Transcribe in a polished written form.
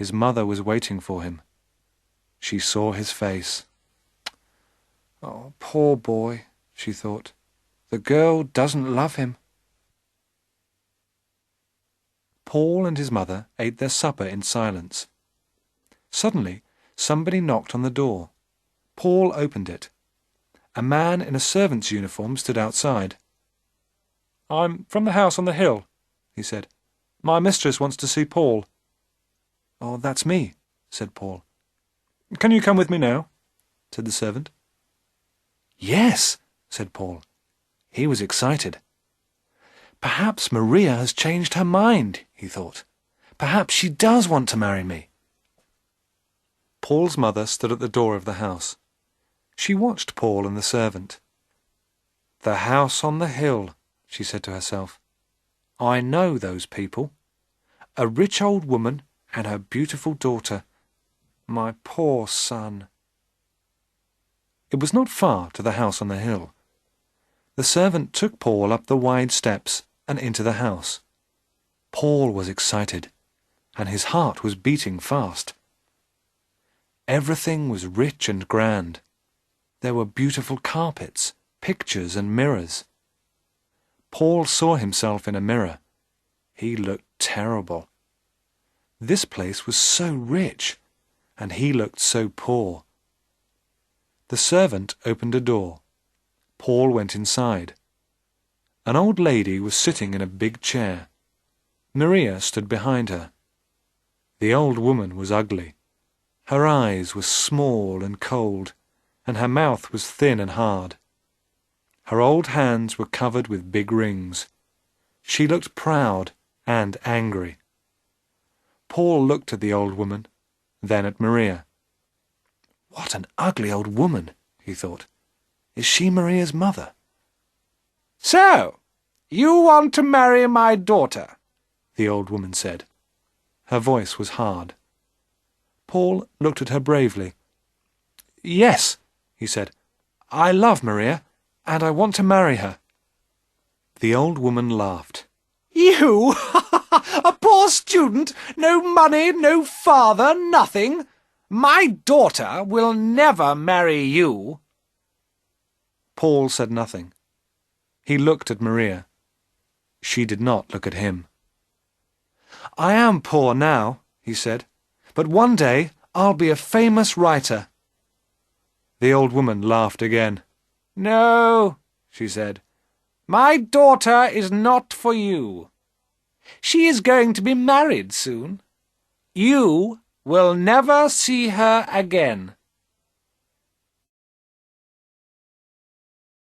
His mother was waiting for him. She saw his face. "Oh, poor boy," she thought. "The girl doesn't love him." Paul and his mother ate their supper in silence. Suddenly, somebody knocked on the door. Paul opened it. A man in a servant's uniform stood outside. "I'm from the house on the hill," he said. "My mistress wants to see Paul." "Oh, that's me," said Paul. "Can you come with me now?" said the servant. "Yes," said Paul. He was excited. "Perhaps Maria has changed her mind," he thought. "Perhaps she does want to marry me." Paul's mother stood at the door of the house. She watched Paul and the servant. "The house on the hill," she said to herself. "I know those people. A rich old woman and her beautiful daughter. My poor son." It was not far to the house on the hill. The servant took Paul up the wide steps and into the house. Paul was excited, and his heart was beating fast. Everything was rich and grand. There were beautiful carpets, pictures and mirrors. Paul saw himself in a mirror. He looked terrible. This place was so rich, and he looked so poor. The servant opened a door. Paul went inside. An old lady was sitting in a big chair. Maria stood behind her. The old woman was ugly. Her eyes were small and cold, and her mouth was thin and hard. Her old hands were covered with big rings. She looked proud and angry. Paul looked at the old woman, then at Maria. "What an ugly old woman," he thought. "Is she Maria's mother?" "So, you want to marry my daughter?" the old woman said. Her voice was hard. Paul looked at her bravely. "Yes," he said. "I love Maria, and I want to marry her." The old woman laughed. "You? A poor student? No money, no father, nothing? My daughter will never marry you." Paul said nothing. He looked at Maria. She did not look at him. "I am poor now," he said, "but one day I'll be a famous writer." The old woman laughed again. "No," she said, "my daughter is not for you. She is going to be married soon. You will never see her again."